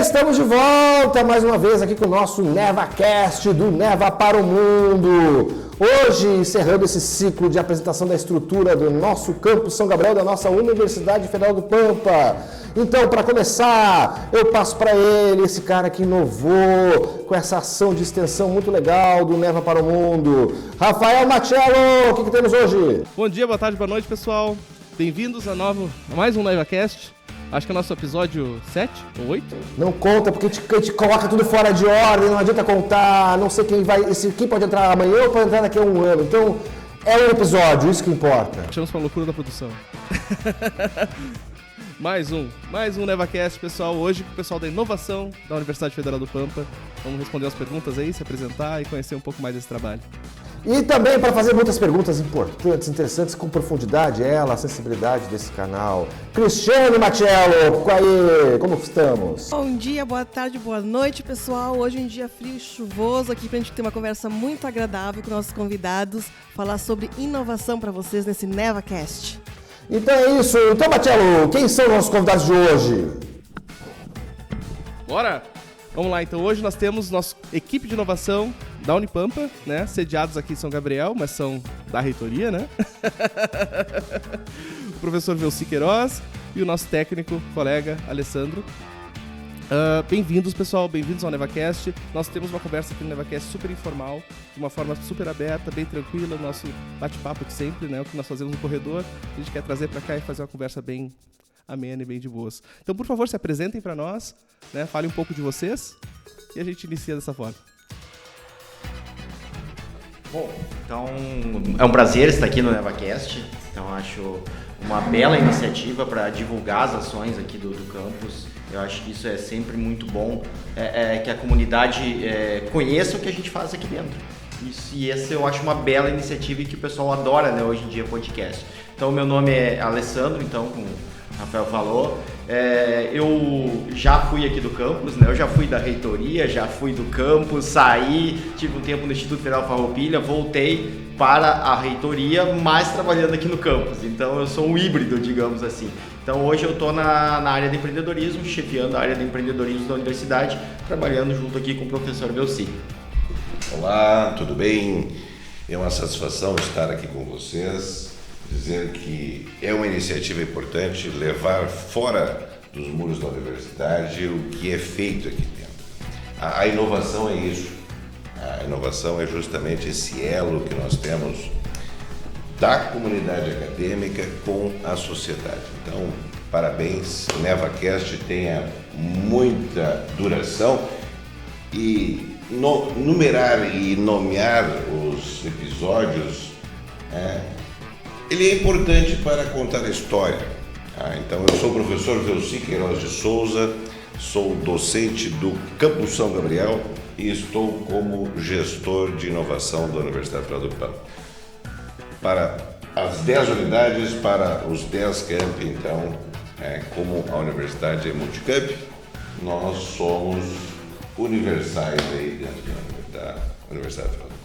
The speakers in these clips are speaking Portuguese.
Estamos de volta mais uma vez aqui com o nosso NevaCast do Neva para o Mundo. Hoje, encerrando esse ciclo de apresentação da estrutura do nosso campus São Gabriel, da nossa Universidade Federal do Pampa. Então, para começar, eu passo para ele, esse cara que inovou com essa ação de extensão muito legal do Neva para o Mundo. Rafael Machello, o que temos hoje? Bom dia, boa tarde, boa noite, pessoal. Bem-vindos a mais um NevaCast. Acho que é o nosso episódio 7 ou 8. Não conta, porque a gente coloca tudo fora de ordem, não adianta contar, não sei quem pode entrar amanhã ou pode entrar daqui a um ano. Então, é um episódio, isso que importa. Achamos pra loucura da produção. Mais um NevaCast, pessoal. Hoje com o pessoal da inovação da Universidade Federal do Pampa. Vamos responder as perguntas aí, se apresentar e conhecer um pouco mais desse trabalho. E também para fazer muitas perguntas importantes, interessantes, com profundidade, a sensibilidade desse canal. Cristiane Machello, aí, como estamos? Bom dia, boa tarde, boa noite, pessoal. Hoje é um dia frio e chuvoso aqui pra gente ter uma conversa muito agradável com nossos convidados, falar sobre inovação para vocês nesse NevaCast. Então é isso. Então, Machello, quem são os nossos convidados de hoje? Bora! Vamos lá, então hoje nós temos nossa equipe de inovação da Unipampa, né, sediados aqui em São Gabriel, mas são da reitoria, né? O professor Velci Queiroz e o nosso técnico, colega, Alessandro. Bem-vindos, pessoal, bem-vindos ao NevaCast. Nós temos uma conversa aqui no NevaCast super informal, de uma forma super aberta, bem tranquila, o nosso bate-papo de sempre, né, o que nós fazemos no corredor, a gente quer trazer para cá e fazer uma conversa bem amena e bem de boas. Então, por favor, se apresentem para nós, né? Falem um pouco de vocês e a gente inicia dessa forma. Bom, então é um prazer estar aqui no NevaCast. Então, acho uma bela iniciativa para divulgar as ações aqui do campus. Eu acho que isso é sempre muito bom, que a comunidade conheça o que a gente faz aqui dentro. E essa eu acho uma bela iniciativa e que o pessoal adora, né, hoje em dia, podcast. Então, meu nome é Alessandro, então, como o Rafael falou, eu já fui aqui do campus, né? Eu já fui da reitoria, já fui do campus, saí, tive um tempo no Instituto Federal Farroupilha, voltei para a reitoria, mas trabalhando aqui no campus. Então eu sou um híbrido, digamos assim. Então hoje eu estou na área de empreendedorismo, chefiando a área de empreendedorismo da universidade, trabalhando junto aqui com o professor Velci. Olá, tudo bem? É uma satisfação estar aqui com vocês. Dizer que é uma iniciativa importante levar fora dos muros da universidade o que é feito aqui dentro. A inovação é isso. A inovação é justamente esse elo que nós temos da comunidade acadêmica com a sociedade. Então, parabéns, o NevaCast tenha muita duração e numerar e nomear os episódios ele é importante para contar a história. Então, eu sou o professor Velci Queiroz de Souza, sou docente do Campus São Gabriel e estou como gestor de inovação da Universidade Federal do Pampa. Para as 10 unidades, para os 10 campi, então, como a universidade é multicamp, nós somos universais aí dentro da Universidade Federal do Pampa.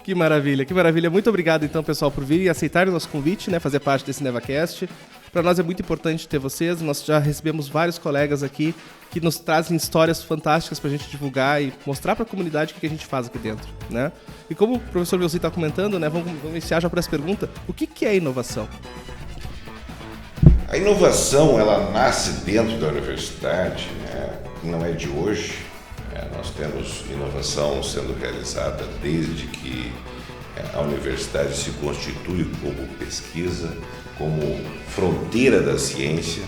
Que maravilha, que maravilha. Muito obrigado, então, pessoal, por vir e aceitarem o nosso convite, né, fazer parte desse NevaCast. Para nós é muito importante ter vocês. Nós já recebemos vários colegas aqui que nos trazem histórias fantásticas para a gente divulgar e mostrar para a comunidade o que a gente faz aqui dentro, né? E como o professor Velci está comentando, né, vamos iniciar já por essa pergunta. O que é inovação? A inovação, ela nasce dentro da universidade, né? Não é de hoje. Nós temos inovação sendo realizada desde que a universidade se constitui como pesquisa, como fronteira da ciência,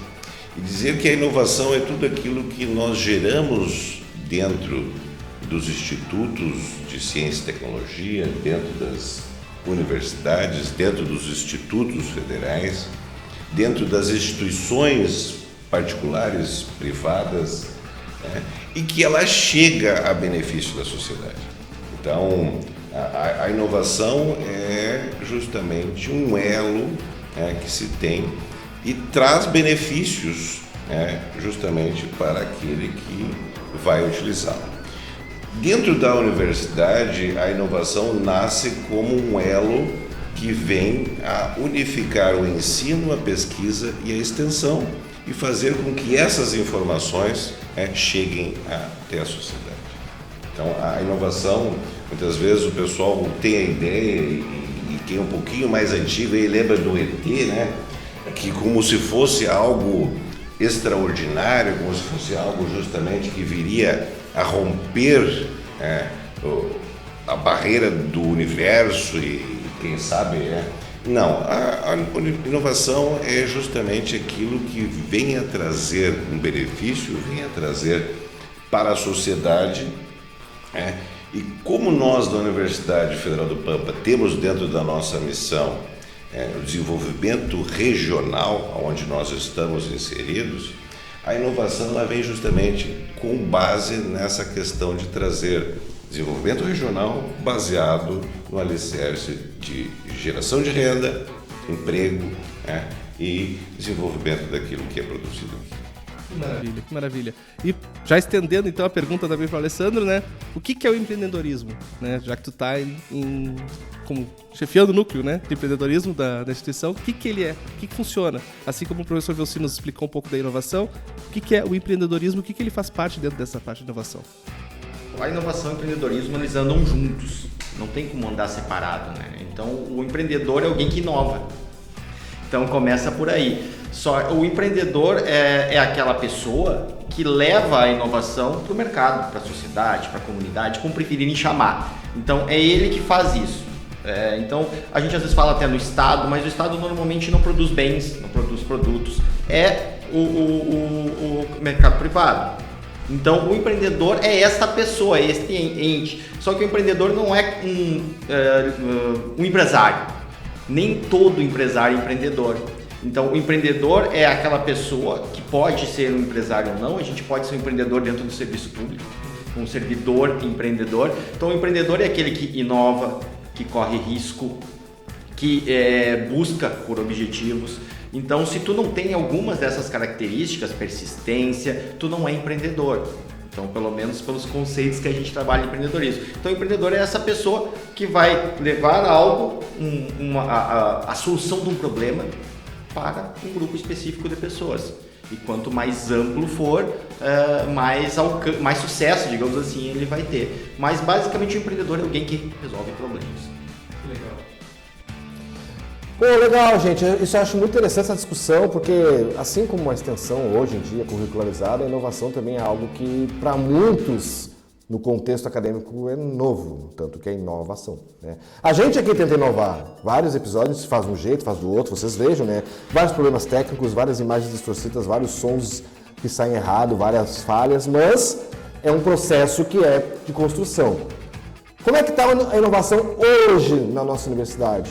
e dizer que a inovação é tudo aquilo que nós geramos dentro dos institutos de ciência e tecnologia, dentro das universidades, dentro dos institutos federais, dentro das instituições particulares, privadas, e que ela chega a benefício da sociedade. Então, a inovação é justamente um elo que se tem e traz benefícios justamente para aquele que vai utilizá-lo. Dentro da universidade, a inovação nasce como um elo que vem a unificar o ensino, a pesquisa e a extensão e fazer com que essas informações cheguem até a sociedade. Então, a inovação, muitas vezes o pessoal tem a ideia, e quem é um pouquinho mais antigo aí lembra do ET, né? Que como se fosse algo extraordinário, como se fosse algo justamente que viria a romper a barreira do universo e quem sabe, Não, a inovação é justamente aquilo que vem a trazer um benefício, vem a trazer para a sociedade, e como nós da Universidade Federal do Pampa temos dentro da nossa missão o desenvolvimento regional, onde nós estamos inseridos, a inovação ela vem justamente com base nessa questão de trazer desenvolvimento regional baseado no alicerce de geração de renda, emprego e desenvolvimento daquilo que é produzido aqui. Que maravilha. E já estendendo então a pergunta também para o Alessandro, né? O que é o empreendedorismo? Né? Já que tu está como chefiando o núcleo, né, de empreendedorismo da instituição, o que ele é? O que funciona? Assim como o professor Velci nos explicou um pouco da inovação, o que é o empreendedorismo? O que ele faz parte dentro dessa parte de inovação? A inovação e o empreendedorismo, eles andam juntos. Não tem como andar separado, né? Então, o empreendedor é alguém que inova. Então, começa por aí. Só o empreendedor é aquela pessoa que leva a inovação para o mercado, para a sociedade, para a comunidade, como preferirem chamar. Então, é ele que faz isso. Então, a gente às vezes fala até no Estado, mas o Estado normalmente não produz bens, não produz produtos. É o mercado privado. Então, o empreendedor é esta pessoa, é este ente. Só que o empreendedor não é um empresário. Nem todo empresário é empreendedor. Então, o empreendedor é aquela pessoa que pode ser um empresário ou não. A gente pode ser um empreendedor dentro do serviço público, um servidor empreendedor. Então, o empreendedor é aquele que inova, que corre risco, que busca por objetivos. Então, se tu não tem algumas dessas características, persistência, tu não é empreendedor. Então, pelo menos pelos conceitos que a gente trabalha em empreendedorismo. Então, o empreendedor é essa pessoa que vai levar algo, a solução de um problema para um grupo específico de pessoas. E quanto mais amplo for, mais sucesso, digamos assim, ele vai ter. Mas, basicamente, o empreendedor é alguém que resolve problemas. Legal. Pô, legal, gente. Isso eu acho muito interessante essa discussão, porque assim como a extensão hoje em dia curricularizada, a inovação também é algo que, para muitos, no contexto acadêmico, é novo, tanto que é inovação. Né? A gente aqui tenta inovar. Vários episódios faz de um jeito, faz do outro, vocês vejam, né? Vários problemas técnicos, várias imagens distorcidas, vários sons que saem errado, várias falhas, mas é um processo que é de construção. Como é que está a inovação hoje na nossa universidade?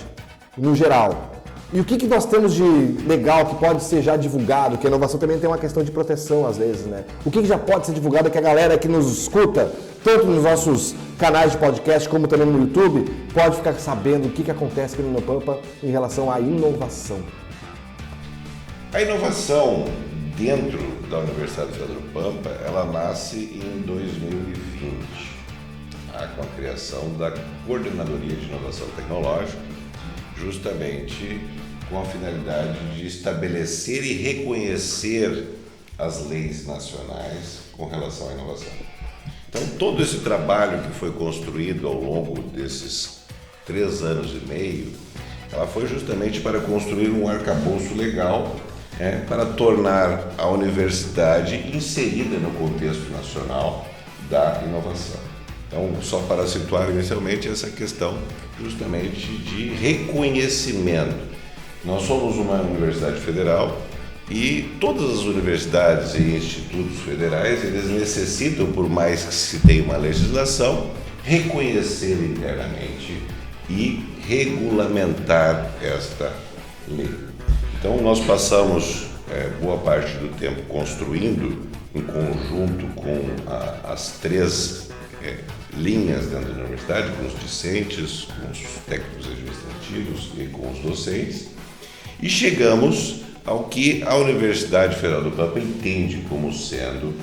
No geral. E o que nós temos de legal que pode ser já divulgado, que a inovação também tem uma questão de proteção às vezes, né? O que já pode ser divulgado que a galera que nos escuta, tanto nos nossos canais de podcast como também no YouTube, pode ficar sabendo o que acontece aqui no Unopampa em relação à inovação. A inovação dentro da Universidade Federal do Pampa, ela nasce em 2020, com a criação da Coordenadoria de Inovação Tecnológica, justamente com a finalidade de estabelecer e reconhecer as leis nacionais com relação à inovação. Então, todo esse trabalho que foi construído ao longo desses 3 anos e meio, ela foi justamente para construir um arcabouço legal para tornar a universidade inserida no contexto nacional da inovação. Então, só para situar inicialmente essa questão justamente de reconhecimento. Nós somos uma universidade federal e todas as universidades e institutos federais, eles necessitam, por mais que se tenha uma legislação, reconhecer internamente e regulamentar esta lei. Então, nós passamos boa parte do tempo construindo, em conjunto com as 3 linhas dentro da universidade, com os discentes, com os técnicos administrativos e com os docentes, e chegamos ao que a Universidade Federal do Pampa entende como sendo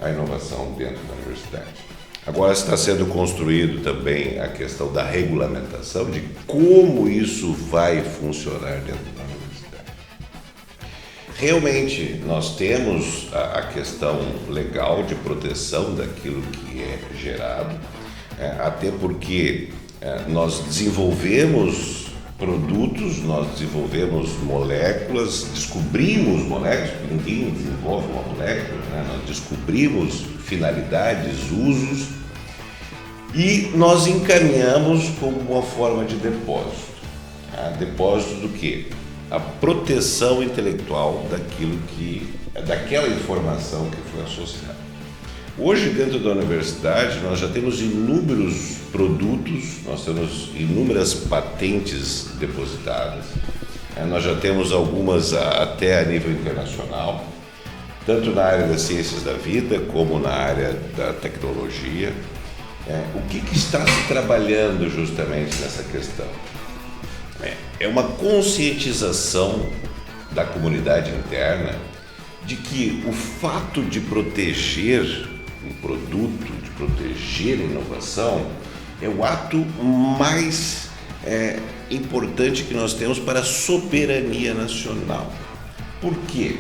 a inovação dentro da universidade. Agora está sendo construído também a questão da regulamentação, de como isso vai funcionar dentro da universidade. realmente nós temos a questão legal de proteção daquilo que é gerado, até porque nós desenvolvemos produtos, nós desenvolvemos moléculas, descobrimos moléculas, porque ninguém desenvolve uma molécula, né? Nós descobrimos finalidades, usos, e nós encaminhamos como uma forma de depósito. Depósito do quê? A proteção intelectual daquela informação que foi associada. Hoje, dentro da universidade, nós já temos inúmeros produtos, nós temos inúmeras patentes depositadas, nós já temos algumas até a nível internacional, tanto na área das ciências da vida como na área da tecnologia. O que está se trabalhando justamente nessa questão? É uma conscientização da comunidade interna de que o fato de proteger um produto, de proteger a inovação, é o ato mais importante que nós temos para a soberania nacional. Por quê?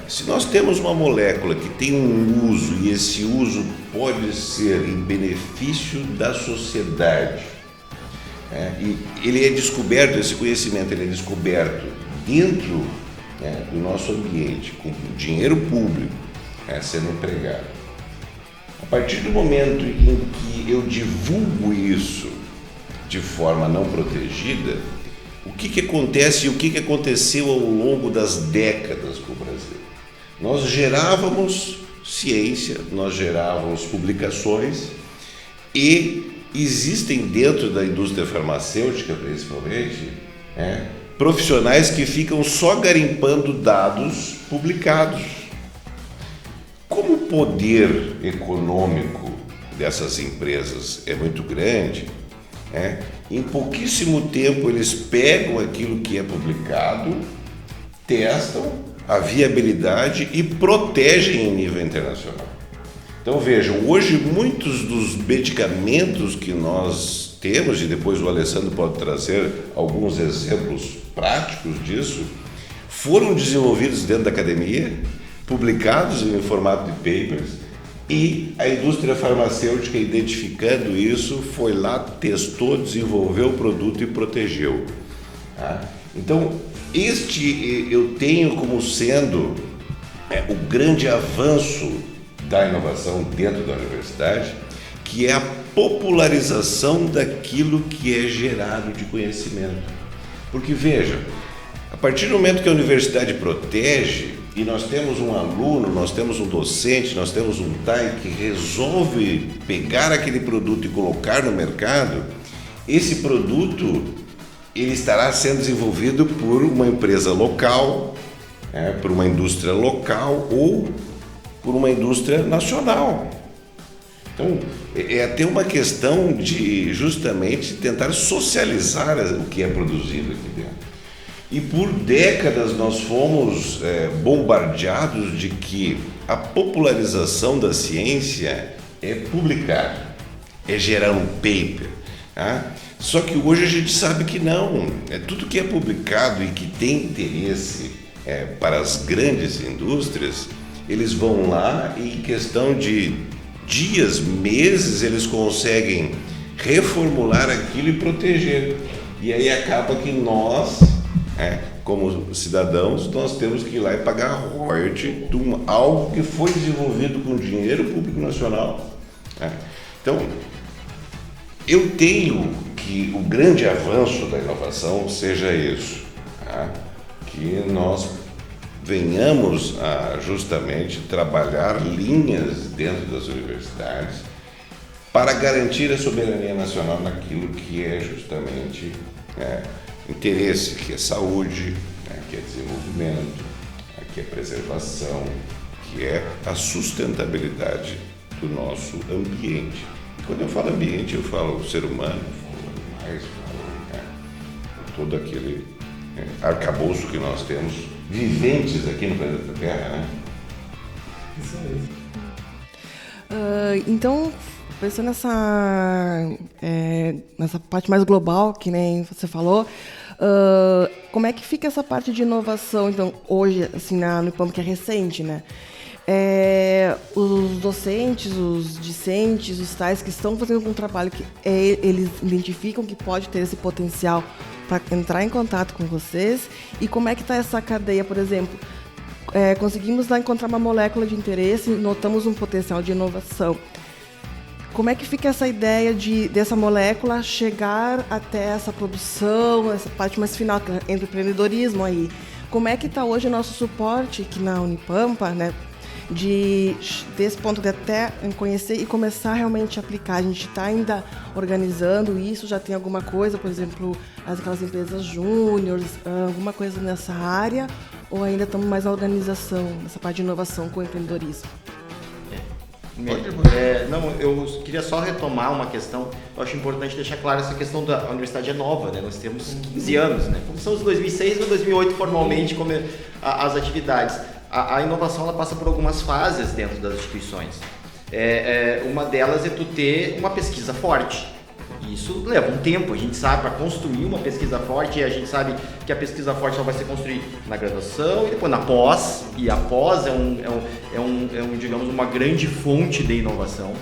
Se nós temos uma molécula que tem um uso e esse uso pode ser em benefício da sociedade, e ele é descoberto, esse conhecimento ele é descoberto dentro do nosso ambiente, com dinheiro público sendo empregado. A partir do momento em que eu divulgo isso de forma não protegida, o que acontece e o que aconteceu ao longo das décadas com o Brasil? Nós gerávamos ciência, nós gerávamos publicações e existem dentro da indústria farmacêutica, principalmente, profissionais que ficam só garimpando dados publicados. Como o poder econômico dessas empresas é muito grande, em pouquíssimo tempo eles pegam aquilo que é publicado, testam a viabilidade e protegem em nível internacional. Então vejam, hoje muitos dos medicamentos que nós temos, e depois o Alessandro pode trazer alguns exemplos práticos disso, foram desenvolvidos dentro da academia, publicados em formato de papers, e a indústria farmacêutica, identificando isso, foi lá, testou, desenvolveu o produto e protegeu. Então, eu tenho como sendo o grande avanço da inovação dentro da universidade, que é a popularização daquilo que é gerado de conhecimento. Porque veja, a partir do momento que a universidade protege, e nós temos um aluno, nós temos um docente, nós temos um TAI que resolve pegar aquele produto e colocar no mercado, esse produto ele estará sendo desenvolvido por uma empresa local, por uma indústria local ou por uma indústria nacional. Então, é até uma questão de justamente tentar socializar o que é produzido aqui dentro. E por décadas nós fomos bombardeados de que a popularização da ciência é publicar, é gerar um paper. Só que hoje a gente sabe que não. Tudo que é publicado e que tem interesse para as grandes indústrias, eles vão lá e em questão de dias, meses, eles conseguem reformular aquilo e proteger. E aí acaba que nós, como cidadãos, nós temos que ir lá e pagar royalty de algo que foi desenvolvido com dinheiro público nacional. Então, eu tenho que o grande avanço da inovação seja isso, que nós venhamos a justamente trabalhar linhas dentro das universidades para garantir a soberania nacional naquilo que é justamente interesse, que é saúde, que é desenvolvimento, que é preservação, que é a sustentabilidade do nosso ambiente. E quando eu falo ambiente, eu falo ser humano, falo animais, falo todo aquele arcabouço que nós temos viventes aqui no planeta Terra, né? Isso aí. Então, pensando nessa parte mais global, que nem você falou, Como é que fica essa parte de inovação, então, hoje, assim, na Unipampa, que é recente, né? Os docentes, os discentes, os tais que estão fazendo um trabalho que eles identificam que pode ter esse potencial para entrar em contato com vocês, e como é que está essa cadeia, por exemplo, conseguimos encontrar uma molécula de interesse, notamos um potencial de inovação. Como é que fica essa ideia dessa molécula chegar até essa produção, essa parte mais final, empreendedorismo aí? Como é que está hoje o nosso suporte aqui na Unipampa, né? Desse ponto de até conhecer e começar realmente a aplicar. A gente está ainda organizando isso, já tem alguma coisa, por exemplo, aquelas empresas júniores, alguma coisa nessa área, ou ainda estamos mais na organização, nessa parte de inovação com o empreendedorismo? Não, eu queria só retomar uma questão. Eu acho importante deixar claro essa questão da universidade é nova, né? Nós temos 15 anos, né? Começamos em 2006 e 2008 formalmente como as atividades. A inovação ela passa por algumas fases dentro das instituições. Uma delas é tu ter uma pesquisa forte. Isso leva um tempo, a gente sabe, para construir uma pesquisa forte, a gente sabe que a pesquisa forte só vai ser construída na graduação e depois na pós, e a pós digamos, uma grande fonte de inovação.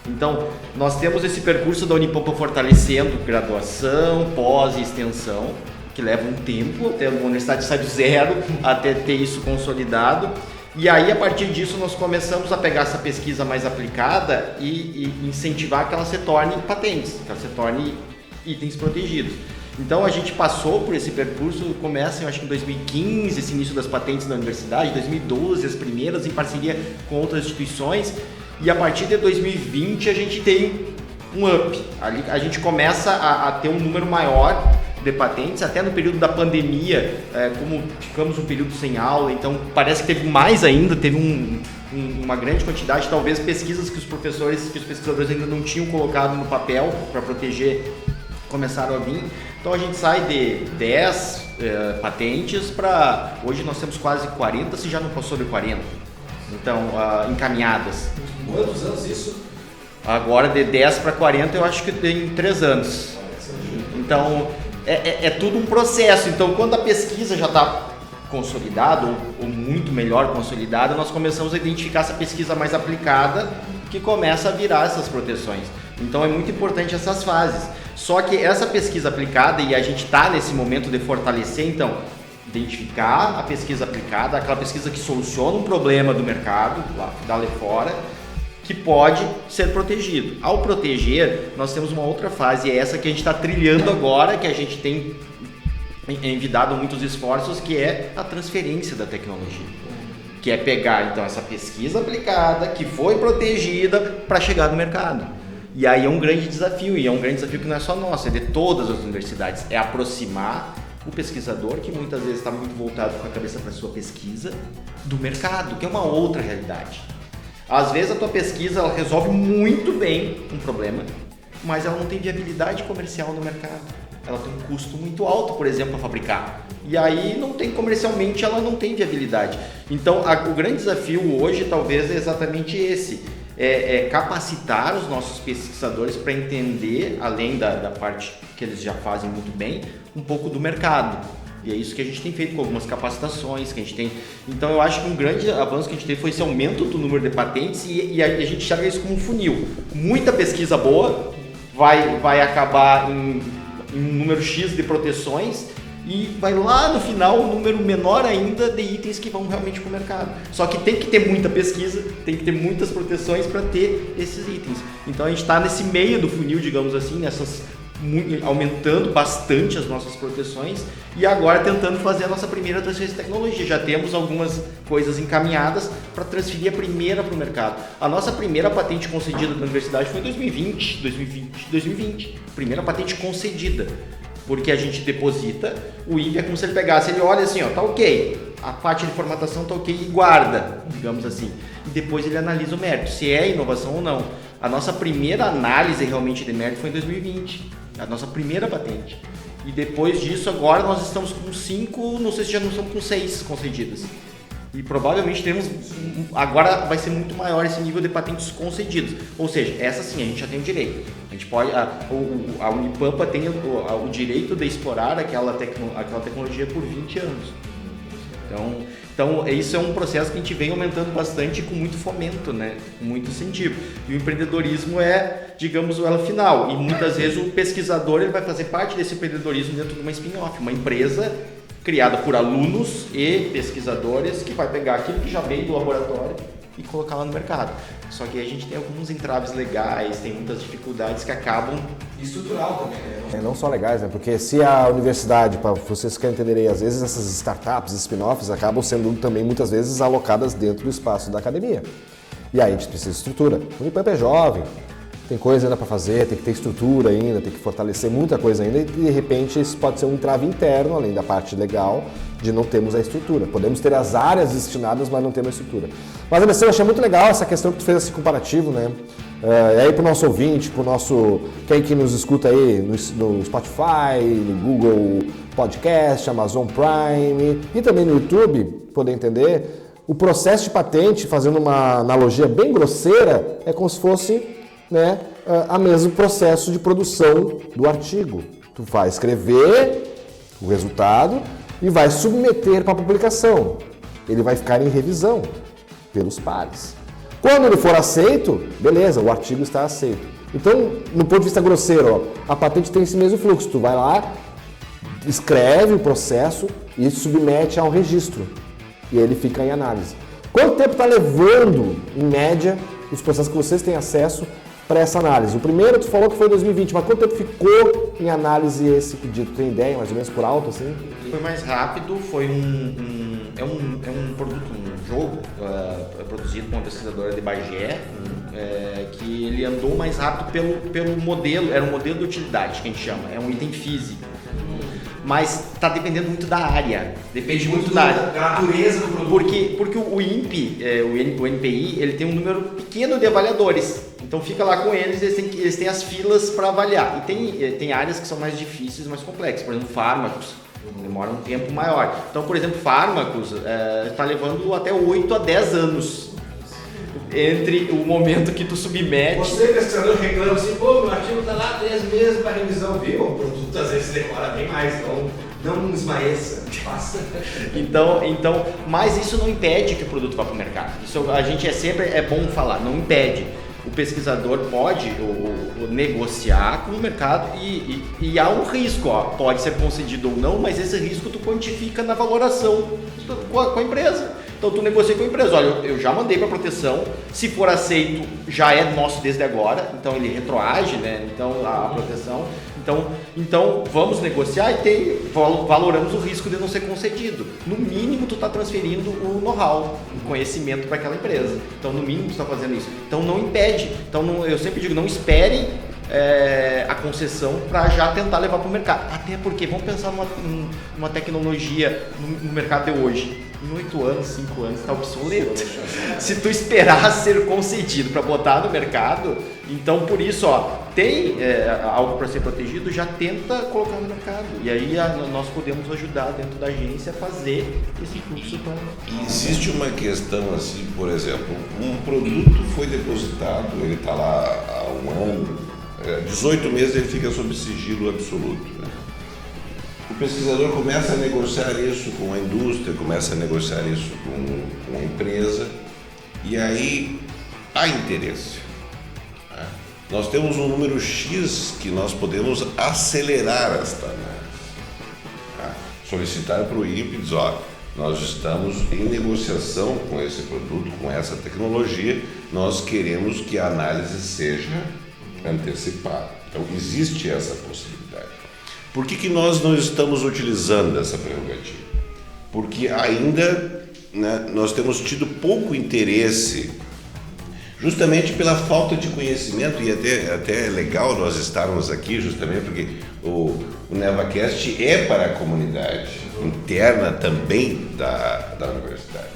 Então, nós temos esse percurso da Unipampa fortalecendo graduação, pós e extensão, que leva um tempo, até a universidade sai do zero até ter isso consolidado. E aí, a partir disso, nós começamos a pegar essa pesquisa mais aplicada e incentivar que ela se torne patentes, que ela se torne itens protegidos. Então, a gente passou por esse percurso, começa, eu acho que em 2015, esse início das patentes na universidade, 2012, as primeiras em parceria com outras instituições, e a partir de 2020 a gente tem um up. Ali, a gente começa a ter um número maior de patentes, até no período da pandemia, como ficamos um período sem aula, então parece que teve mais ainda, teve uma grande quantidade, talvez pesquisas que os pesquisadores ainda não tinham colocado no papel para proteger, começaram a vir. Então a gente sai de 10 patentes para, hoje nós temos quase 40, se já não passou de 40, então encaminhadas. Quantos anos isso? Agora de 10 para 40 eu acho que tem 3 anos. Então é tudo um processo. Então, quando a pesquisa já está consolidada, ou muito melhor consolidada, nós começamos a identificar essa pesquisa mais aplicada, que começa a virar essas proteções. Então, é muito importante essas fases. Só que essa pesquisa aplicada, e a gente está nesse momento de fortalecer, então, identificar a pesquisa aplicada, aquela pesquisa que soluciona um problema do mercado, lá fora, que pode ser protegido. Ao proteger, nós temos uma outra fase, é essa que a gente está trilhando agora, que a gente tem envidado muitos esforços, que é a transferência da tecnologia. Que é pegar, então, essa pesquisa aplicada, que foi protegida, para chegar no mercado. E aí é um grande desafio, e é um grande desafio que não é só nosso, é de todas as universidades, é aproximar o pesquisador, que muitas vezes está muito voltado com a cabeça para a sua pesquisa, do mercado, que é uma outra realidade. Às vezes a tua pesquisa ela resolve muito bem um problema, mas ela não tem viabilidade comercial no mercado. Ela tem um custo muito alto, por exemplo, para fabricar. E aí não tem comercialmente, ela não tem viabilidade. Então o grande desafio hoje talvez é exatamente esse. É capacitar os nossos pesquisadores para entender, além da parte que eles já fazem muito bem, um pouco do mercado. E é isso que a gente tem feito com algumas capacitações que a gente tem. Então eu acho que um grande avanço que a gente teve foi esse aumento do número de patentes e a gente enxerga isso como um funil. Muita pesquisa boa vai acabar em um número X de proteções e vai lá no final um número menor ainda de itens que vão realmente para o mercado. Só que tem que ter muita pesquisa, tem que ter muitas proteções para ter esses itens. Então a gente está nesse meio do funil, digamos assim, aumentando bastante as nossas proteções e agora tentando fazer a nossa primeira transferência de tecnologia. Já temos algumas coisas encaminhadas para transferir a primeira para o mercado. A nossa primeira patente concedida da universidade foi em 2020. Primeira patente concedida. Porque a gente deposita, o INPE é como se ele pegasse, ele olha assim, ó, tá ok, a parte de formatação tá ok e guarda, digamos assim. E depois ele analisa o mérito, se é inovação ou não. A nossa primeira análise realmente de mérito foi em 2020, a nossa primeira patente. E depois disso, agora nós estamos com 5, não sei se já não estamos com 6 concedidas. E provavelmente agora vai ser muito maior esse nível de patentes concedidas. Ou seja, essa sim, a gente já tem o direito. A gente pode, a Unipampa tem o direito de explorar aquela tecnologia por 20 anos. Então, isso é um processo que a gente vem aumentando bastante com muito fomento, né? Com muito incentivo. E o empreendedorismo é, digamos, o elo final. E muitas vezes o pesquisador ele vai fazer parte desse empreendedorismo dentro de uma spin-off, uma empresa criada por alunos e pesquisadores que vai pegar aquilo que já veio do laboratório e colocar lá no mercado. Só que a gente tem alguns entraves legais, tem muitas dificuldades que acabam... Estrutural também, né? Não só legais, né? Porque se a universidade, para vocês que entenderem, às vezes essas startups, spin-offs, acabam sendo também muitas vezes alocadas dentro do espaço da academia. E aí a gente precisa de estrutura. O Unipampa é jovem, tem coisa ainda para fazer, tem que ter estrutura ainda, tem que fortalecer muita coisa ainda e de repente isso pode ser um entrave interno, além da parte legal, de não termos a estrutura. Podemos ter as áreas destinadas, mas não temos a estrutura. Mas, Alessandro, eu achei muito legal essa questão que tu fez esse comparativo, né? Aí para o nosso ouvinte, para o nosso... Quem que nos escuta aí no Spotify, no Google Podcast, Amazon Prime e também no YouTube, poder entender, o processo de patente, fazendo uma analogia bem grosseira, é como se fosse, né, a mesmo processo de produção do artigo. Tu vai escrever o resultado e vai submeter para publicação. Ele vai ficar em revisão pelos pares. Quando ele for aceito, beleza, o artigo está aceito. Então, no ponto de vista grosseiro, a patente tem esse mesmo fluxo. Tu vai lá, escreve o processo e submete a um registro. E ele fica em análise. Quanto tempo está levando, em média, os processos que vocês têm acesso para essa análise? O primeiro tu falou que foi em 2020, mas quanto tempo ficou em análise esse pedido? Tem ideia, mais ou menos por alto, assim? Foi mais rápido, foi um produto, um jogo produzido por uma pesquisadora de Bagé, que ele andou mais rápido pelo modelo, era um modelo de utilidade que a gente chama, é um item físico. Mas está dependendo muito da área, depende muito da área. Da natureza do produto. Porque o INPI, o NPI, ele tem um número pequeno de avaliadores. Então fica lá com eles, eles têm as filas para avaliar. E tem áreas que são mais difíceis, mais complexas. Por exemplo, fármacos, demora um tempo maior. Então, por exemplo, fármacos está levando até 8 a 10 anos entre o momento que tu submete... Você, pesquisador, reclama assim, pô, meu artigo está lá 3 meses para revisão, viu? O produto às vezes demora bem mais, então não esmaeça, faça. Então, mas isso não impede que o produto vá para o mercado. Isso a gente sempre é bom falar, não impede. O pesquisador pode negociar com o mercado e há um risco, pode ser concedido ou não, mas esse risco tu quantifica na valoração com a empresa. Então tu negocia com a empresa, olha, eu já mandei para proteção, se for aceito já é nosso desde agora, então ele retroage, né? Então a proteção, então vamos negociar e valoramos o risco de não ser concedido. No mínimo tu está transferindo o know-how, o conhecimento para aquela empresa. Então no mínimo tu está fazendo isso. Então não impede. Então eu sempre digo, não esperem a concessão para já tentar levar para o mercado. Até porque vamos pensar numa tecnologia no mercado de hoje. Em 8 anos, 5 anos está obsoleto. Se tu esperar ser concedido para botar no mercado, então por isso, tem algo para ser protegido, já tenta colocar no mercado. E aí nós podemos ajudar dentro da agência a fazer esse fluxo. Existe uma questão assim, por exemplo, um produto foi depositado, ele está lá há um ano, 18 meses ele fica sob sigilo absoluto, né? O pesquisador começa a negociar isso com a indústria, começa a negociar isso com a empresa e aí há interesse. Né? Nós temos um número X que nós podemos acelerar esta análise. Tá? Solicitar para o INPE e dizer, nós estamos em negociação com esse produto, com essa tecnologia, nós queremos que a análise seja antecipada. Então existe essa possibilidade. Por que nós não estamos utilizando essa prerrogativa? Porque ainda, né, nós temos tido pouco interesse, justamente pela falta de conhecimento, e até é legal nós estarmos aqui, justamente porque o NevaCast é para a comunidade interna também da universidade.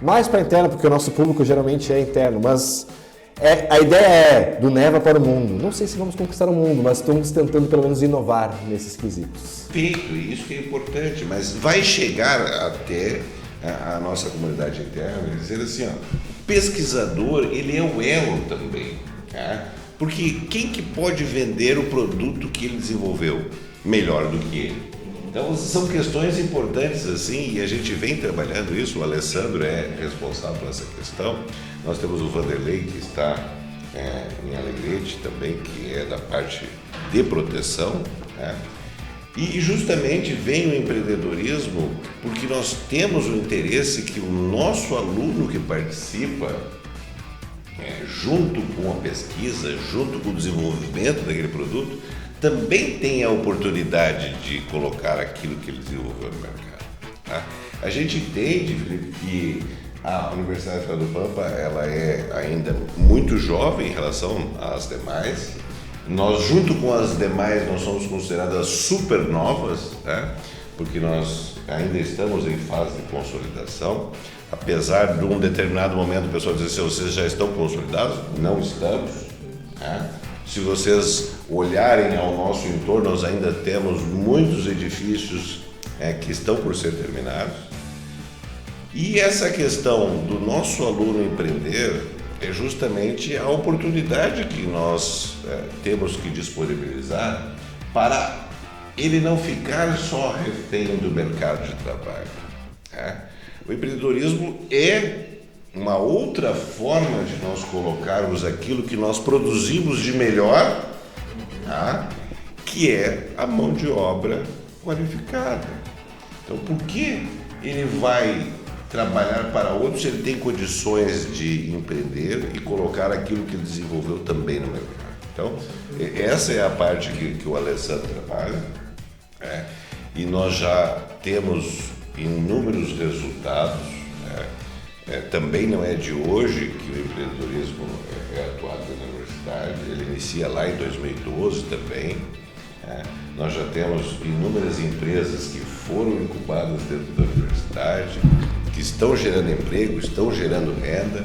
Mais para a interna, porque o nosso público geralmente é interno, mas... a ideia é do Neva para o mundo. Não sei se vamos conquistar o mundo, mas estamos tentando pelo menos inovar nesses quesitos. Feito, isso que é importante, mas vai chegar até a nossa comunidade interna e dizer assim, ó, o pesquisador, ele é o elo também, tá? Porque quem que pode vender o produto que ele desenvolveu melhor do que ele? Então, são questões importantes assim, e a gente vem trabalhando isso. O Alessandro é responsável por essa questão. Nós temos o Vanderlei, que está em Alegrete também, que é da parte de proteção, né? E justamente vem o empreendedorismo porque nós temos o interesse que o nosso aluno que participa, junto com a pesquisa, junto com o desenvolvimento daquele produto, também tem a oportunidade de colocar aquilo que ele desenvolveu no mercado. Tá? A gente entende, Felipe, que a Universidade Federal do Pampa ela é ainda muito jovem em relação às demais. Nós, junto com as demais, nós somos consideradas supernovas, né? Porque nós ainda estamos em fase de consolidação. Apesar de um determinado momento o pessoal dizer assim, vocês já estão consolidados? Não estamos. Né? Se vocês olharem ao nosso entorno, nós ainda temos muitos edifícios que estão por ser terminados. E essa questão do nosso aluno empreender é justamente a oportunidade que nós temos que disponibilizar para ele não ficar só refém do mercado de trabalho. Né? O empreendedorismo é uma outra forma de nós colocarmos aquilo que nós produzimos de melhor, tá? Que é a mão de obra qualificada. Então, por que ele vai trabalhar para outros se ele tem condições de empreender e colocar aquilo que ele desenvolveu também no mercado? Então, essa é a parte que o Alessandro trabalha, e nós já temos inúmeros resultados. Também não é de hoje que o empreendedorismo é atuado na universidade, ele inicia lá em 2012 também. Nós já temos inúmeras empresas que foram incubadas dentro da universidade, que estão gerando emprego, estão gerando renda.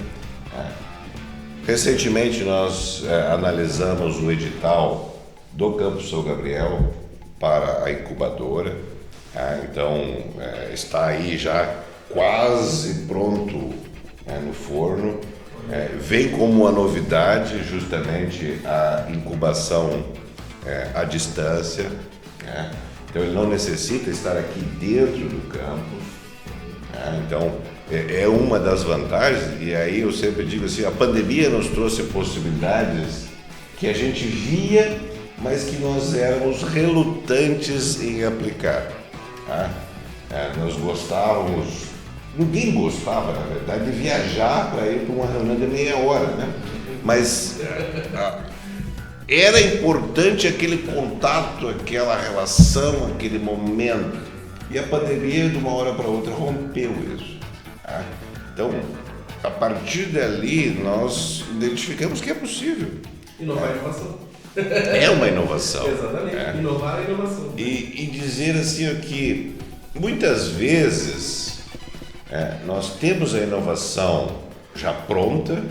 Recentemente nós analisamos o edital do Campus São Gabriel para a incubadora, então está aí já quase pronto no forno. Vem como uma novidade justamente a incubação à distância, então ele não necessita estar aqui dentro do campus. Então é uma das vantagens, e aí eu sempre digo assim, a pandemia nos trouxe possibilidades que a gente via, mas que nós éramos relutantes em aplicar. Nós gostávamos, ninguém gostava, na verdade, de viajar para ir para uma reunião de meia hora, né? Mas era importante aquele contato, aquela relação, aquele momento. E a pandemia, de uma hora para outra, rompeu isso. Então, a partir dali, nós identificamos que é possível. Inovar a inovação. É uma inovação. Exatamente, inovar a inovação. E dizer assim que, muitas vezes, nós temos a inovação já pronta,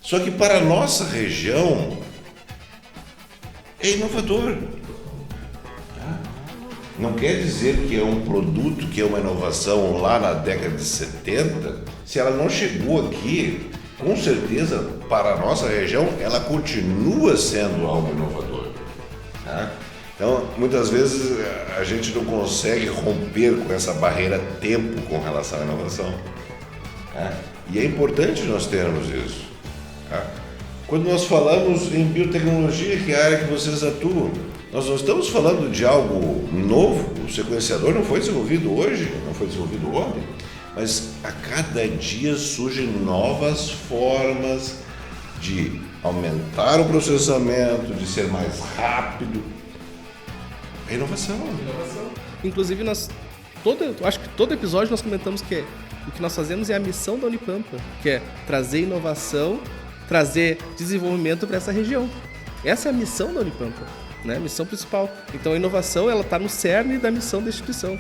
só que para a nossa região é inovador. Não quer dizer que é um produto, que é uma inovação lá na década de 70, se ela não chegou aqui, com certeza, para a nossa região, ela continua sendo algo inovador. Então, muitas vezes, a gente não consegue romper com essa barreira tempo com relação à inovação. E é importante nós termos isso. Quando nós falamos em biotecnologia, que é a área que vocês atuam, nós não estamos falando de algo novo. O sequenciador não foi desenvolvido hoje, não foi desenvolvido ontem, mas a cada dia surgem novas formas de aumentar o processamento, de ser mais rápido. É inovação. Inclusive, acho que todo episódio nós comentamos que o que nós fazemos é a missão da Unipampa, que é trazer inovação, trazer desenvolvimento para essa região. Essa é a missão da Unipampa, né? A missão principal. Então a inovação ela está no cerne da missão da instituição,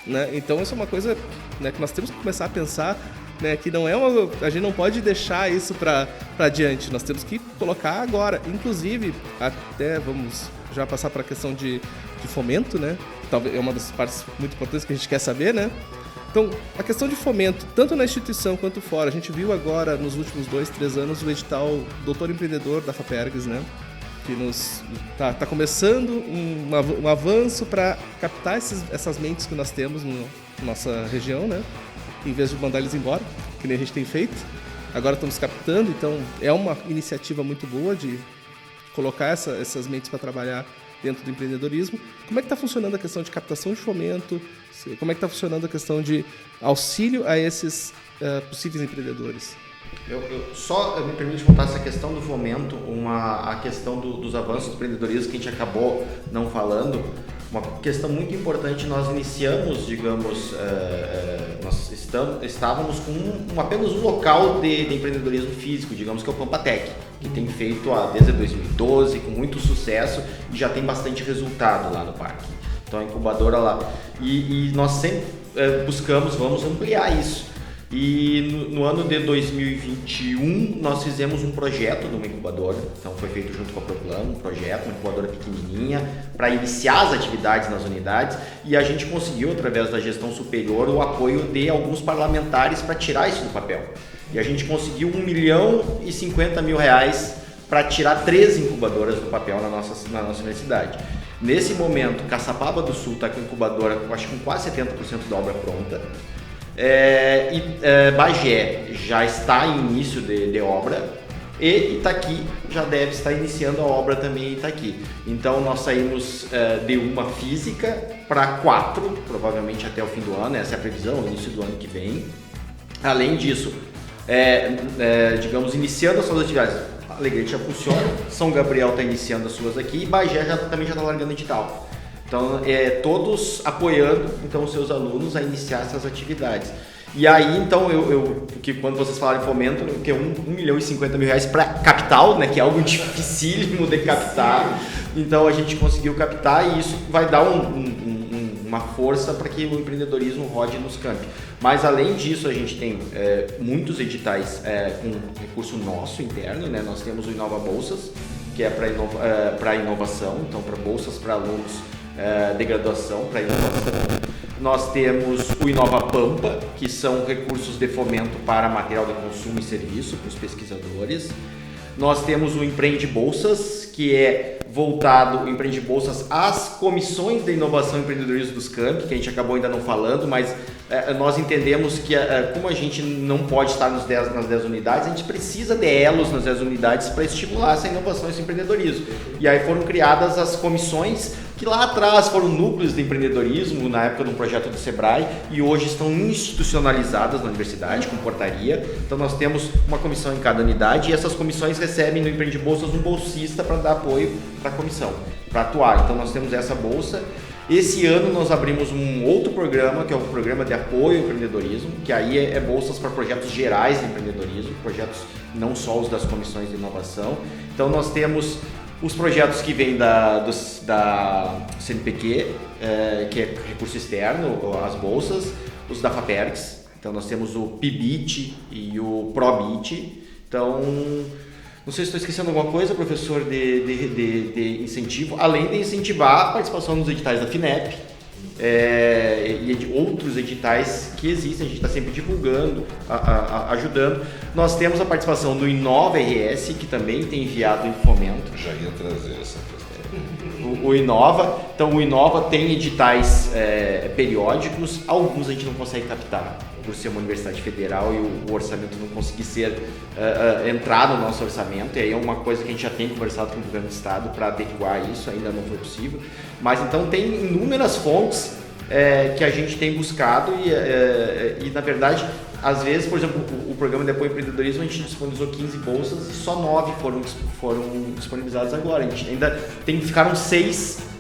né? Então isso é uma coisa, né, que nós temos que começar a pensar, né, que não é a gente não pode deixar isso para adiante. Nós temos que colocar agora. Inclusive, até vamos já passar para a questão de fomento, né? Talvez é uma das partes muito importantes que a gente quer saber, né? Então, a questão de fomento, tanto na instituição quanto fora, a gente viu agora, nos últimos 2, 3 anos, o edital Doutor Empreendedor da FAPERGS, né? Que tá começando um avanço para captar essas mentes que nós temos na nossa região, né? Em vez de mandar eles embora, que nem a gente tem feito. Agora estamos captando, então é uma iniciativa muito boa de colocar essas mentes para trabalhar dentro do empreendedorismo. Como é que está funcionando a questão de captação de fomento? Como é que está funcionando a questão de auxílio a esses possíveis empreendedores? Só me permite contar essa questão do fomento, a questão dos avanços do empreendedorismo que a gente acabou não falando. Uma questão muito importante, nós iniciamos, digamos, nós estávamos com apenas um local de empreendedorismo físico, digamos que é o Pampatec, que tem feito desde 2012 com muito sucesso e já tem bastante resultado lá no parque. Então a incubadora lá. E nós sempre buscamos, vamos ampliar isso. E no ano de 2021 nós fizemos um projeto de uma incubadora, então foi feito junto com a Proplan, um projeto, uma incubadora pequenininha, para iniciar as atividades nas unidades, e a gente conseguiu, através da gestão superior, o apoio de alguns parlamentares para tirar isso do papel. E a gente conseguiu R$1.050.000 para tirar 3 incubadoras do papel na nossa universidade. Nesse momento, Caçapava do Sul está com a incubadora, acho que com quase 70% da obra pronta. Bagé já está em início de obra e Itaqui já deve estar iniciando a obra também em Itaqui. Então nós saímos de uma física para 4, provavelmente até o fim do ano, essa é a previsão, início do ano que vem. Além disso, digamos, iniciando as suas atividades, Alegrete já funciona, São Gabriel está iniciando as suas aqui e Bagé também já está largando edital. Então, todos apoiando então, os seus alunos a iniciar essas atividades. E aí, então, que quando vocês falaram em fomento, que é R$1.050.000 para capital, né, que é algo dificílimo de captar. Então, a gente conseguiu captar e isso vai dar uma força para que o empreendedorismo rode nos campi. Mas, além disso, a gente tem muitos editais com recurso nosso interno, né? Nós temos o Inova Bolsas, que é para inovação, então, para bolsas para alunos de graduação para inovação. Nós temos o Inova Pampa, que são recursos de fomento para material de consumo e serviço para os pesquisadores. Nós temos o Empreende Bolsas, que é voltado, o Empreende Bolsas, às comissões de inovação e empreendedorismo dos campi, que a gente acabou ainda não falando, mas nós entendemos que como a gente não pode estar nas 10 unidades, a gente precisa de elos nas 10 unidades para estimular essa inovação e esse empreendedorismo. E aí foram criadas as comissões, que lá atrás foram núcleos de empreendedorismo, na época do projeto do Sebrae, e hoje estão institucionalizadas na universidade, com portaria. Então nós temos uma comissão em cada unidade, e essas comissões recebem no Empreende Bolsas um bolsista para dar apoio para a comissão, para atuar. Então nós temos essa bolsa. Esse ano nós abrimos um outro programa, que é o programa de apoio ao empreendedorismo, que aí é bolsas para projetos gerais de empreendedorismo, projetos não só os das comissões de inovação. Então nós temos os projetos que vêm da CNPq, que é recurso externo, as bolsas, os da FAPERGS. Então nós temos o PIBIT e o ProBIT. Então, não sei se estou esquecendo alguma coisa, professor, de incentivo, além de incentivar a participação nos editais da FINEP e de outros editais que existem, a gente está sempre divulgando, ajudando. Nós temos a participação do Inova RS, que também tem enviado em fomento. Já ia trazer essa questão. O Inova, então o Inova tem editais periódicos, alguns a gente não consegue captar, por ser uma universidade federal e o orçamento não conseguir entrar no nosso orçamento, e aí é uma coisa que a gente já tem conversado com o governo do estado para adequar isso, ainda não foi possível, mas então tem inúmeras fontes que a gente tem buscado e na verdade, às vezes, por exemplo, o programa de apoio ao empreendedorismo, a gente disponibilizou 15 bolsas e só 9 foram disponibilizadas agora, a gente ainda ficaram 6.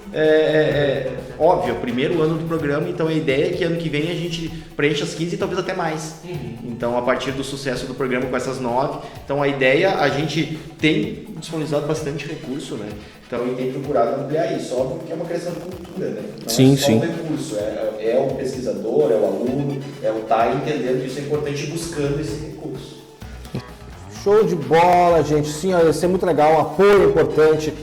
Óbvio, é o primeiro ano do programa, então a ideia é que ano que vem a gente preencha as 15 e talvez até mais. Então, a partir do sucesso do programa com essas 9, então a ideia, a gente tem disponibilizado bastante recurso, né? Então, a gente tem procurado ampliar isso, óbvio que é uma questão de cultura, né? Não sim, é só sim. um recurso, é o pesquisador, é o aluno, é o estar entendendo que isso é importante e buscando esse recurso. Show de bola, gente. Sim, olha, isso é muito legal, um apoio importante.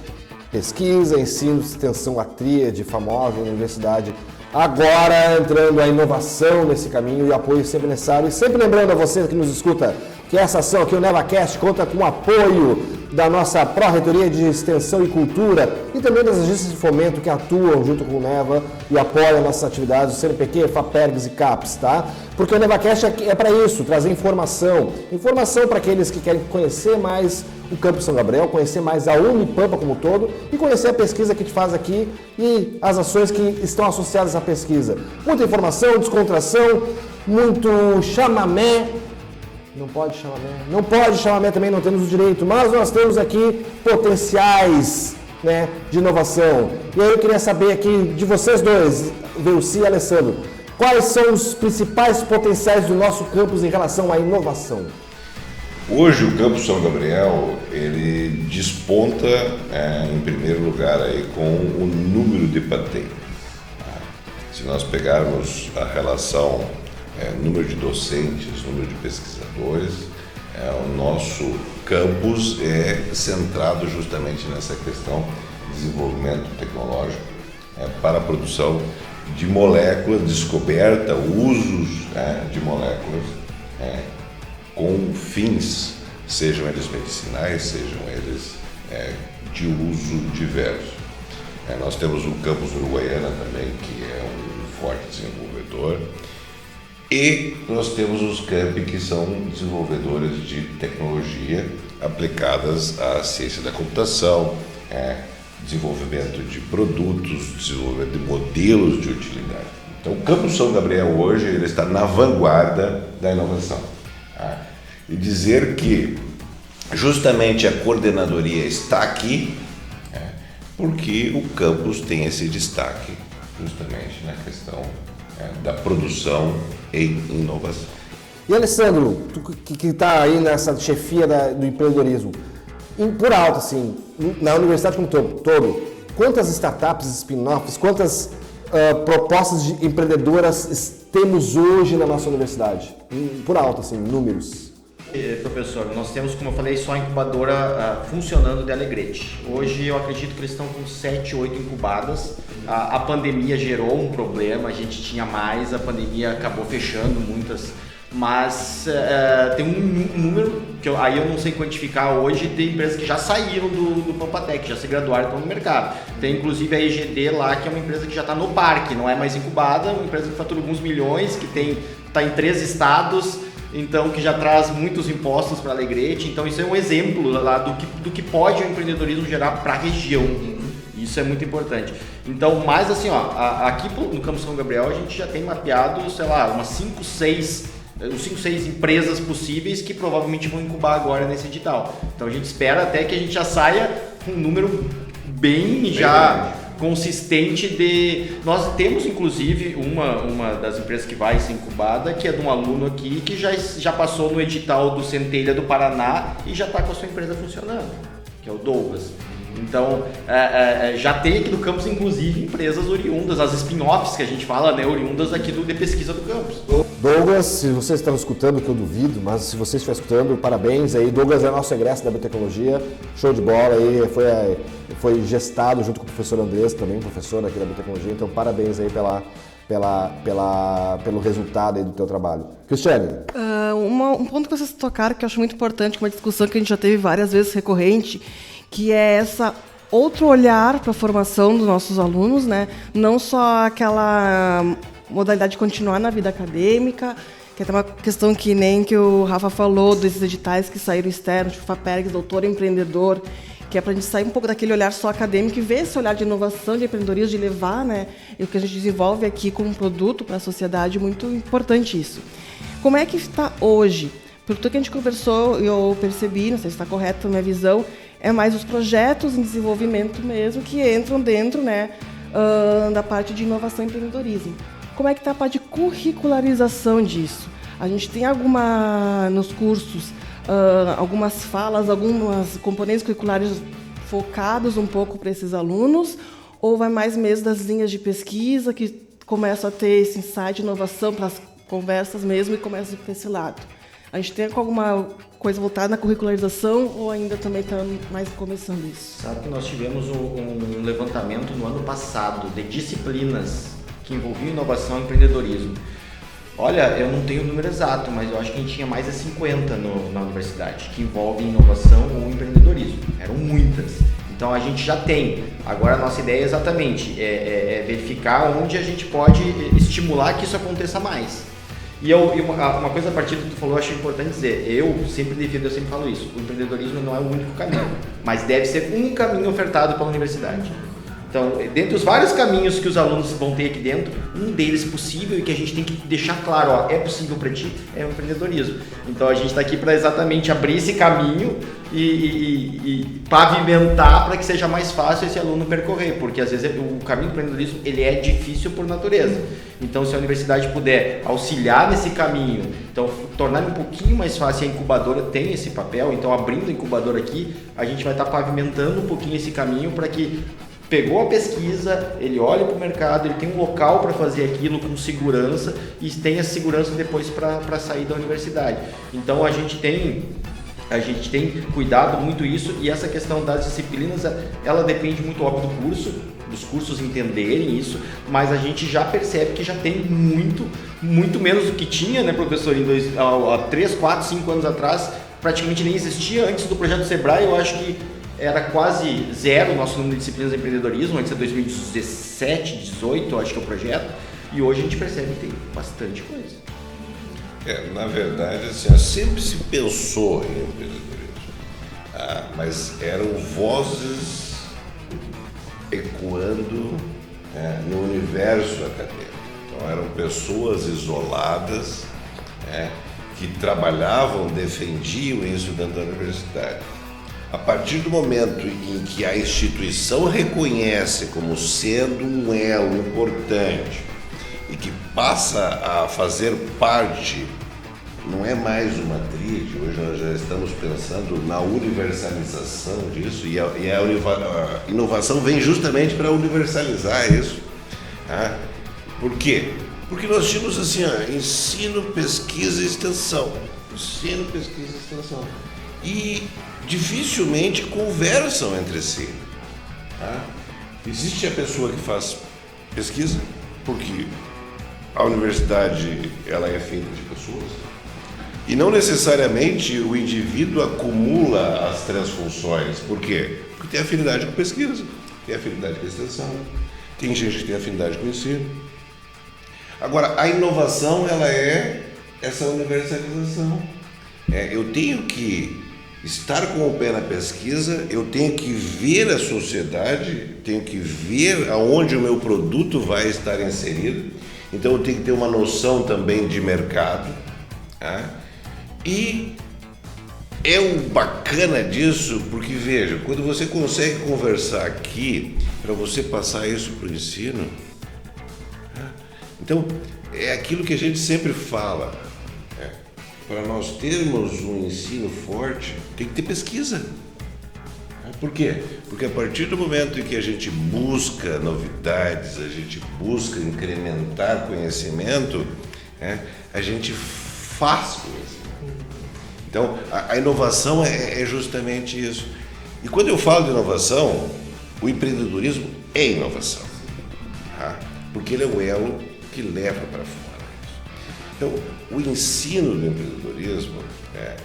Pesquisa, ensino, extensão, a tríade famosa, universidade Agora entrando a inovação nesse caminho e o apoio sempre necessário. E sempre lembrando a você que nos escuta que essa ação aqui, o NevaCast, conta com o apoio da nossa Pró-Reitoria de Extensão e Cultura e também das agências de fomento que atuam junto com o Neva e apoiam nossas atividades, o CNPq, FAPERGS e CAPES, tá? Porque o NevaCast é para isso, trazer informação para aqueles que querem conhecer mais o Campus São Gabriel, conhecer mais a Unipampa como um todo e conhecer a pesquisa que a gente faz aqui e as ações que estão associadas à pesquisa. Muita informação, descontração, muito chamamé. Não pode chamamé também, não temos o direito, mas nós temos aqui potenciais, né, de inovação. E aí eu queria saber aqui de vocês dois, Velci e Alessandro, quais são os principais potenciais do nosso campus em relação à inovação? Hoje o Campus São Gabriel, ele desponta em primeiro lugar aí com o número de patentes. Se nós pegarmos a relação número de docentes, número de pesquisadores, o nosso campus é centrado justamente nessa questão de desenvolvimento tecnológico para a produção de moléculas, descoberta, usos de moléculas com fins, sejam eles medicinais, sejam eles de uso diverso. Nós temos o campus Uruguaiana também, que é um forte desenvolvedor. E nós temos os campi que são desenvolvedores de tecnologia aplicadas à ciência da computação, desenvolvimento de produtos, desenvolvimento de modelos de utilidade. Então, o Campus São Gabriel hoje ele está na vanguarda da inovação. E dizer que justamente a coordenadoria está aqui porque o campus tem esse destaque justamente na questão da produção e inovação. E Alessandro, tu que está aí nessa chefia do empreendedorismo, por alto, assim, na universidade como todo, quantas startups, spin-offs, quantas propostas de empreendedoras temos hoje na nossa universidade? Por alto, assim, números. Professor, nós temos, como eu falei, só a incubadora funcionando de Alegrete. Hoje eu acredito que eles estão com 7, 8 incubadas. A pandemia gerou um problema, a gente tinha mais, a pandemia acabou fechando muitas, mas tem um número que aí eu não sei quantificar hoje de empresas que já saíram do Pampatec, já se graduaram e estão no mercado. Tem inclusive a EGD lá, que é uma empresa que já está no parque, não é mais incubada, uma empresa que fatura alguns milhões, que está em 3 estados, então que já traz muitos impostos para Alegrete. Então isso é um exemplo lá do que pode o empreendedorismo gerar para a região. Isso é muito importante. Então, mais assim, aqui no Campus São Gabriel a gente já tem mapeado, sei lá, umas 5, 6 empresas possíveis que provavelmente vão incubar agora nesse edital. Então a gente espera até que a gente já saia com um número bem já consistente de... Nós temos inclusive uma das empresas que vai ser incubada, que é de um aluno aqui que já passou no edital do Centelha do Paraná e já está com a sua empresa funcionando, que é o Douglas. Então, já tem aqui no campus, inclusive, empresas oriundas, as spin-offs que a gente fala, né, oriundas aqui de pesquisa do campus. Douglas, se vocês estão escutando, que eu duvido, mas se você estiver escutando, parabéns aí. Douglas é nosso egresso da biotecnologia, show de bola aí, foi gestado junto com o professor Andrés, também professor aqui da biotecnologia, então parabéns aí pelo resultado aí do teu trabalho. Cristiane? Um ponto que vocês tocaram que eu acho muito importante, uma discussão que a gente já teve várias vezes recorrente, que é essa outro olhar para a formação dos nossos alunos, né? Não só aquela modalidade de continuar na vida acadêmica, que é uma questão que nem que o Rafa falou, desses editais que saíram externos, tipo FAPERGS, Doutor Empreendedor, que é para a gente sair um pouco daquele olhar só acadêmico e ver esse olhar de inovação, de empreendedorismo, de levar, né, o que a gente desenvolve aqui como um produto para a sociedade, muito importante isso. Como é que está hoje? Pelo que a gente conversou, eu percebi, não sei se está correto a minha visão, é mais os projetos em desenvolvimento mesmo que entram dentro, né, da parte de inovação e empreendedorismo. Como é que está a parte de curricularização disso? A gente tem nos cursos algumas falas, algumas componentes curriculares focados um pouco para esses alunos, ou vai mais mesmo das linhas de pesquisa que começam a ter esse insight de inovação para as conversas mesmo e começam para esse lado? A gente tem alguma coisa voltada na curricularização ou ainda também está mais começando isso? Sabe que nós tivemos um levantamento no ano passado de disciplinas que envolviam inovação e empreendedorismo. Olha, eu não tenho o número exato, mas eu acho que a gente tinha mais de 50 na universidade, que envolvem inovação ou empreendedorismo. Eram muitas. Então a gente já tem. Agora a nossa ideia exatamente é verificar onde a gente pode estimular que isso aconteça mais. E uma coisa a partir do que tu falou, eu acho importante dizer, eu sempre falo isso, o empreendedorismo não é o único caminho, mas deve ser um caminho ofertado pela universidade. Então, dentre os vários caminhos que os alunos vão ter aqui dentro, um deles possível e que a gente tem que deixar claro, ó, é possível para ti, é o empreendedorismo. Então, a gente está aqui para exatamente abrir esse caminho e pavimentar para que seja mais fácil esse aluno percorrer, porque às vezes o caminho do empreendedorismo ele é difícil por natureza. Então, se a universidade puder auxiliar nesse caminho, então tornar um pouquinho mais fácil, a incubadora tem esse papel, então abrindo a incubadora aqui, a gente vai estar pavimentando um pouquinho esse caminho para que pegou a pesquisa, ele olha para o mercado, ele tem um local para fazer aquilo com segurança e tem a segurança depois para sair da universidade. Então a gente tem cuidado muito isso, e essa questão das disciplinas, ela depende muito, óbvio, do curso, dos cursos entenderem isso, mas a gente já percebe que já tem muito menos do que tinha, né, professor, há 3, 4, 5 anos atrás, praticamente nem existia. Antes do projeto Sebrae, eu acho que era quase zero o nosso número de disciplinas de empreendedorismo, antes de 2017, 2018, acho que é o projeto, e hoje a gente percebe que tem bastante coisa. Na verdade, assim, sempre se pensou em empreendedorismo, mas eram vozes ecoando no universo acadêmico. Então, eram pessoas isoladas que trabalhavam, defendiam isso dentro da universidade. A partir do momento em que a instituição reconhece como sendo um elo importante e que passa a fazer parte, não é mais uma tríade, hoje nós já estamos pensando na universalização disso, e a inovação vem justamente para universalizar isso. Por quê? Porque nós tínhamos assim, ensino, pesquisa e extensão. Ensino, pesquisa e extensão. E dificilmente conversam entre si. Existe a pessoa que faz pesquisa, porque a universidade ela é feita de pessoas, e não necessariamente o indivíduo acumula as 3 funções. Por quê? Porque tem afinidade com pesquisa, tem afinidade com extensão, tem gente que tem afinidade com ensino. Agora, a inovação ela é essa universalização. Eu tenho que estar com o pé na pesquisa, eu tenho que ver a sociedade, tenho que ver aonde o meu produto vai estar inserido, então eu tenho que ter uma noção também de mercado. E é um bacana disso, porque veja, quando você consegue conversar aqui, para você passar isso para o ensino, então é aquilo que a gente sempre fala. Para nós termos um ensino forte, tem que ter pesquisa. Por quê? Porque a partir do momento em que a gente busca novidades, a gente busca incrementar conhecimento, a gente faz conhecimento. Então, a inovação é justamente isso. E quando eu falo de inovação, o empreendedorismo é inovação. Porque ele é o elo que leva para fora. Então, o ensino do empreendedorismo,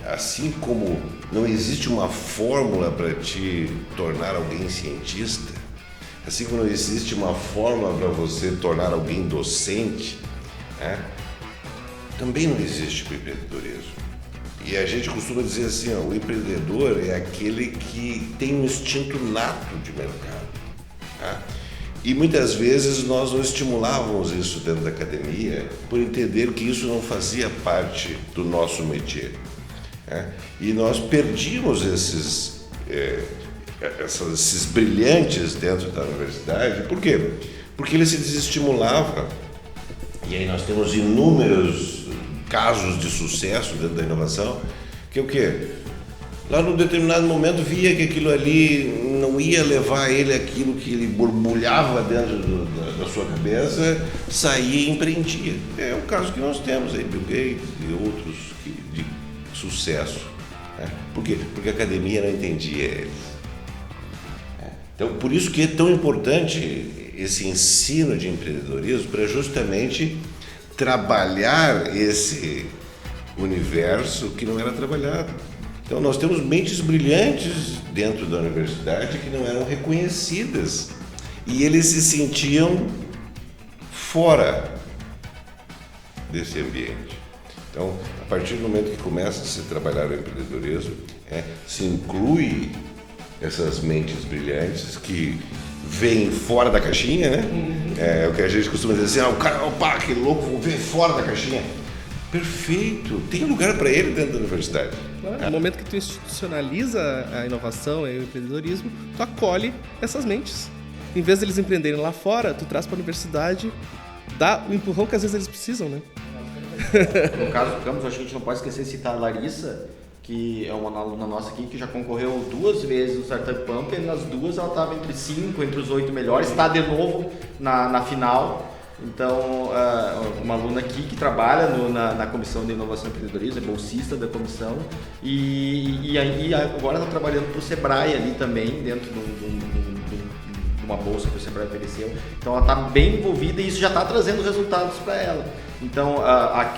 assim como não existe uma fórmula para te tornar alguém cientista, assim como não existe uma fórmula para você tornar alguém docente, também não existe o empreendedorismo. E a gente costuma dizer assim, o empreendedor é aquele que tem um instinto nato de mercado. E muitas vezes nós não estimulávamos isso dentro da academia por entender que isso não fazia parte do nosso métier. E nós perdíamos esses brilhantes dentro da universidade. Por quê? Porque ele se desestimulava. E aí nós temos inúmeros casos de sucesso dentro da inovação, que é o quê? Lá num determinado momento via que aquilo ali não ia levar ele aquilo que ele borbulhava dentro da sua cabeça, saía e empreendia. É o caso que nós temos aí, Bill Gates e outros de sucesso. Por quê? Porque a academia não entendia eles. Então, por isso que é tão importante esse ensino de empreendedorismo, para justamente trabalhar esse universo que não era trabalhado. Então, nós temos mentes brilhantes dentro da universidade que não eram reconhecidas e eles se sentiam fora desse ambiente. Então, a partir do momento que começa a se trabalhar o empreendedorismo, se inclui essas mentes brilhantes que vêm fora da caixinha, né? É o que a gente costuma dizer assim, o cara, opa, que louco, vou ver fora da caixinha. Perfeito, tem lugar para ele dentro da universidade. Claro, no momento que tu institucionaliza a inovação e o empreendedorismo, tu acolhe essas mentes. Em vez deles empreenderem lá fora, tu traz para a universidade, dá o empurrão que às vezes eles precisam, né? No caso do campus, acho que a gente não pode esquecer de citar a Larissa, que é uma aluna nossa aqui, que já concorreu 2 vezes no Startup Pump, e nas 2 ela estava entre os 8 melhores, está de novo na final. Então, uma aluna aqui que trabalha na Comissão de Inovação e Empreendedorismo, é bolsista da comissão, e agora está trabalhando para o Sebrae ali também, dentro de uma bolsa que o Sebrae ofereceu. Então ela está bem envolvida e isso já está trazendo resultados para ela. Então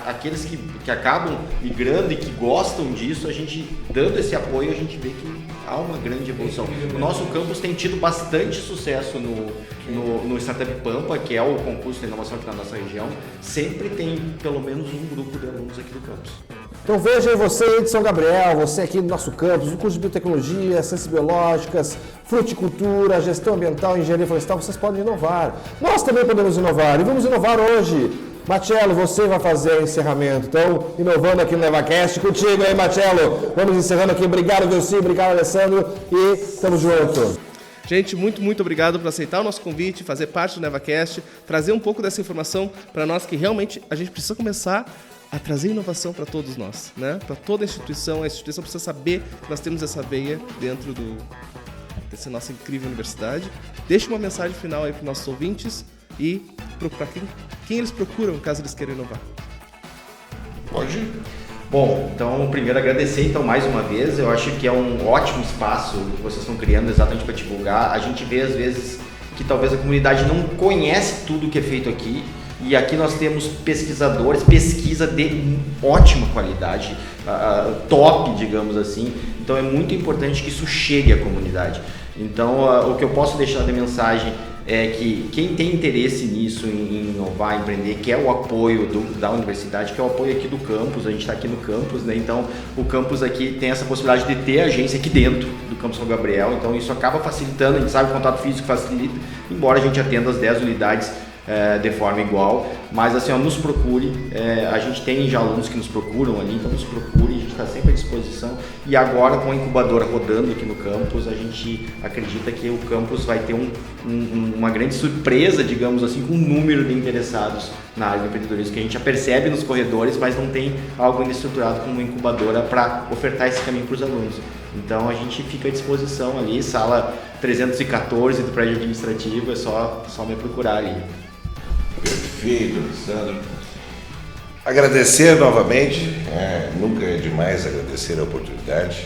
aqueles que acabam migrando e que gostam disso, a gente dando esse apoio, a gente vê que há uma grande evolução. O nosso campus tem tido bastante sucesso no Startup Pampa, que é o concurso de inovação aqui na nossa região. Sempre tem pelo menos um grupo de alunos aqui do campus. Então veja aí você aí de São Gabriel, você aqui do nosso campus, no curso de Biotecnologia, Ciências Biológicas, Fruticultura, Gestão Ambiental, Engenharia Florestal, vocês podem inovar. Nós também podemos inovar e vamos inovar hoje. Marcelo, você vai fazer o encerramento. Então, inovando aqui no NevaCast, contigo aí, Marcelo. Vamos encerrando aqui. Obrigado, Vilci, obrigado, Alessandro, e tamo junto. Gente, muito obrigado por aceitar o nosso convite, fazer parte do NevaCast, trazer um pouco dessa informação para nós que realmente a gente precisa começar a trazer inovação para todos nós, né? Para toda a instituição instituição precisa saber que nós temos essa veia dentro dessa nossa incrível universidade. Deixe uma mensagem final aí para os nossos ouvintes e para quem eles procuram caso eles queiram inovar. Pode ir. Bom, então primeiro agradecer mais uma vez, eu acho que é um ótimo espaço que vocês estão criando exatamente para divulgar. A gente vê às vezes que talvez a comunidade não conhece tudo que é feito aqui, e aqui nós temos pesquisadores, pesquisa de ótima qualidade, top, digamos assim, então é muito importante que isso chegue à comunidade. Então o que eu posso deixar de mensagem é que quem tem interesse nisso, em inovar, empreender, quer o apoio da universidade, quer o apoio aqui do campus, a gente está aqui no campus, né? Então o campus aqui tem essa possibilidade de ter agência aqui dentro do campus São Gabriel, então isso acaba facilitando, a gente sabe que o contato físico facilita, embora a gente atenda as 10 unidades de forma igual, mas assim, nos procure, a gente tem já alunos que nos procuram ali, então nos procure, a gente está sempre à disposição, e agora com a incubadora rodando aqui no campus, a gente acredita que o campus vai ter uma grande surpresa, digamos assim, com o número de interessados na área de empreendedorismo, que a gente já percebe nos corredores, mas não tem algo ainda estruturado como uma incubadora para ofertar esse caminho para os alunos. Então a gente fica à disposição ali, sala 314 do prédio administrativo, é só me procurar ali. Perfeito, Alessandro. Agradecer novamente, nunca é demais agradecer a oportunidade.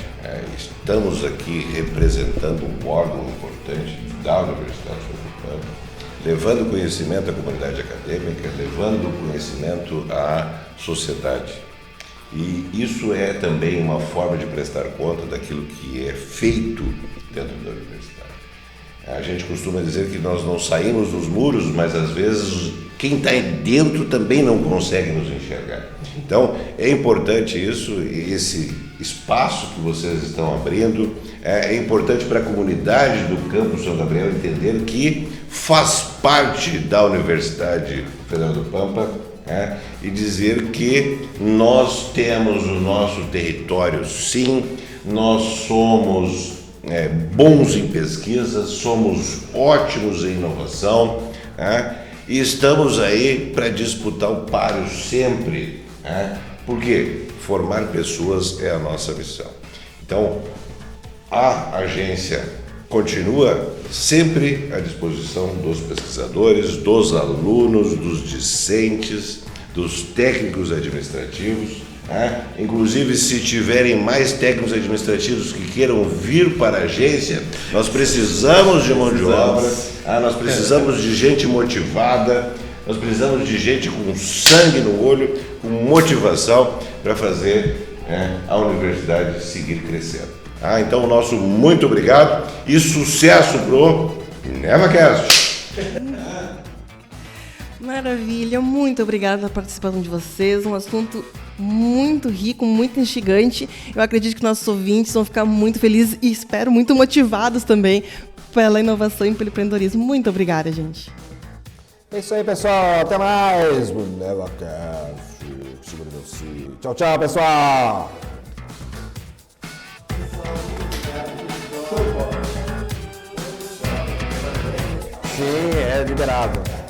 Estamos aqui representando um órgão importante da Universidade Sul, levando conhecimento à comunidade acadêmica, levando conhecimento à sociedade. E isso é também uma forma de prestar conta daquilo que é feito dentro da universidade. A gente costuma dizer que nós não saímos dos muros, mas às vezes quem está dentro também não consegue nos enxergar. Então é importante isso, esse espaço que vocês estão abrindo, é importante para a comunidade do campus São Gabriel entender que faz parte da Universidade Federal do Pampa, e dizer que nós temos o nosso território, sim, nós somos bons em pesquisa, somos ótimos em inovação, e estamos aí para disputar o páreo sempre, porque formar pessoas é a nossa missão. Então, a agência continua sempre à disposição dos pesquisadores, dos alunos, dos discentes, dos técnicos administrativos, Né? Inclusive, se tiverem mais técnicos administrativos que queiram vir para a agência, nós precisamos de mão de obra, nós precisamos de gente motivada, nós precisamos de gente com sangue no olho, com motivação para fazer, né, a universidade seguir crescendo. Então, nosso muito obrigado e sucesso pro NevaCast! Maravilha, muito obrigada pela participação de vocês, um assunto muito rico, muito instigante. Eu acredito que nossos ouvintes vão ficar muito felizes e espero muito motivados também pela inovação e pelo empreendedorismo. Muito obrigada, gente. É isso aí, pessoal. Até mais. NevaCast. Segura meu si. Tchau, tchau, pessoal. Sim, é liberado.